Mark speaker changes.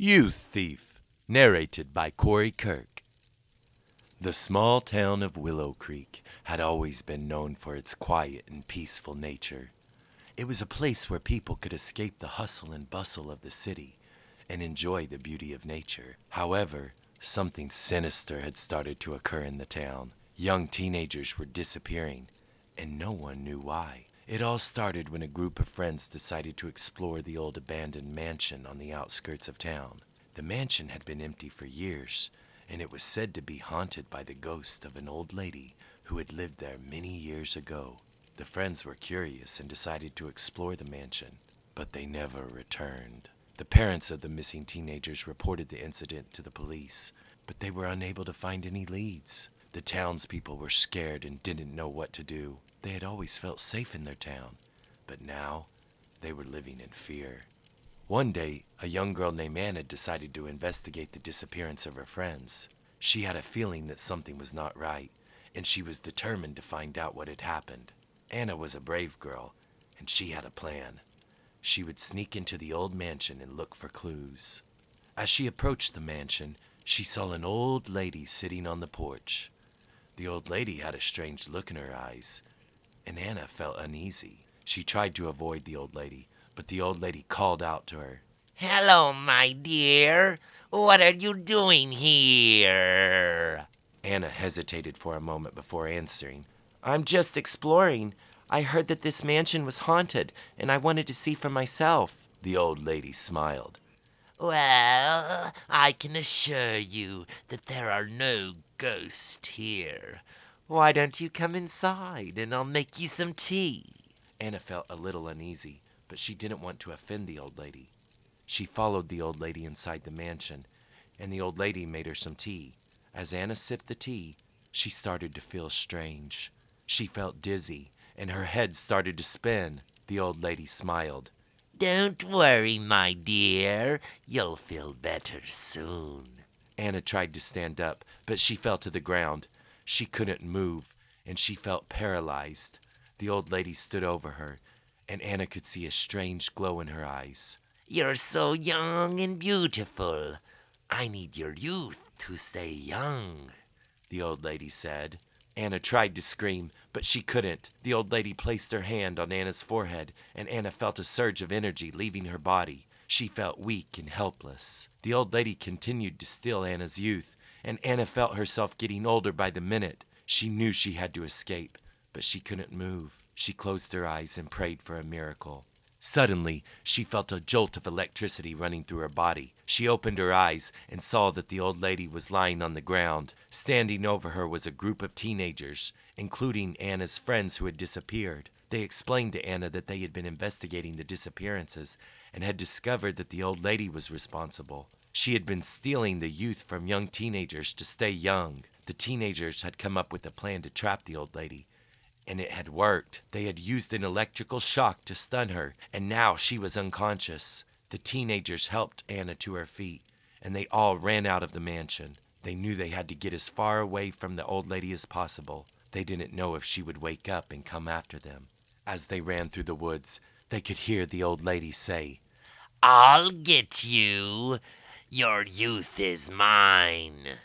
Speaker 1: Youth Thief, narrated by Cory Kirk. The small town of Willow Creek had always been known for its quiet and peaceful nature. It was a place where people could escape the hustle and bustle of the city and enjoy the beauty of nature. However, something sinister had started to occur in the town. Young teenagers were disappearing, and no one knew why. It all started when a group of friends decided to explore the old abandoned mansion on the outskirts of town. The mansion had been empty for years, and it was said to be haunted by the ghost of an old lady who had lived there many years ago. The friends were curious and decided to explore the mansion, but they never returned. The parents of the missing teenagers reported the incident to the police, but they were unable to find any leads. The townspeople were scared and didn't know what to do. They had always felt safe in their town, but now they were living in fear. One day, a young girl named Anna decided to investigate the disappearance of her friends. She had a feeling that something was not right, and she was determined to find out what had happened. Anna was a brave girl, and she had a plan. She would sneak into the old mansion and look for clues. As she approached the mansion, she saw an old lady sitting on the porch. The old lady had a strange look in her eyes, and Anna felt uneasy. She tried to avoid the old lady, but the old lady called out to her.
Speaker 2: "Hello, my dear. What are you doing here?"
Speaker 1: Anna hesitated for a moment before answering. "I'm just exploring. I heard that this mansion was haunted, and I wanted to see for myself." The old lady smiled.
Speaker 2: "Well, I can assure you that there are no ghosts here. Why don't you come inside and I'll make you some tea?"
Speaker 1: Anna felt a little uneasy, but she didn't want to offend the old lady. She followed the old lady inside the mansion, and the old lady made her some tea. As Anna sipped the tea, she started to feel strange. She felt dizzy, and her head started to spin. The old lady smiled.
Speaker 2: "Don't worry, my dear. You'll feel better soon."
Speaker 1: Anna tried to stand up, but she fell to the ground. She couldn't move, and she felt paralyzed. The old lady stood over her, and Anna could see a strange glow in her eyes.
Speaker 2: "You're so young and beautiful. I need your youth to stay young,"
Speaker 1: the old lady said. Anna tried to scream, but she couldn't. The old lady placed her hand on Anna's forehead, and Anna felt a surge of energy leaving her body. She felt weak and helpless. The old lady continued to steal Anna's youth, and Anna felt herself getting older by the minute. She knew she had to escape, but she couldn't move. She closed her eyes and prayed for a miracle. Suddenly, she felt a jolt of electricity running through her body. She opened her eyes and saw that the old lady was lying on the ground. Standing over her was a group of teenagers, including Anna's friends who had disappeared. They explained to Anna that they had been investigating the disappearances and had discovered that the old lady was responsible. She had been stealing the youth from young teenagers to stay young. The teenagers had come up with a plan to trap the old lady, and it had worked. They had used an electrical shock to stun her, and now she was unconscious. The teenagers helped Anna to her feet, and they all ran out of the mansion. They knew they had to get as far away from the old lady as possible. They didn't know if she would wake up and come after them. As they ran through the woods, they could hear the old lady say,
Speaker 2: "I'll get you. Your youth is mine."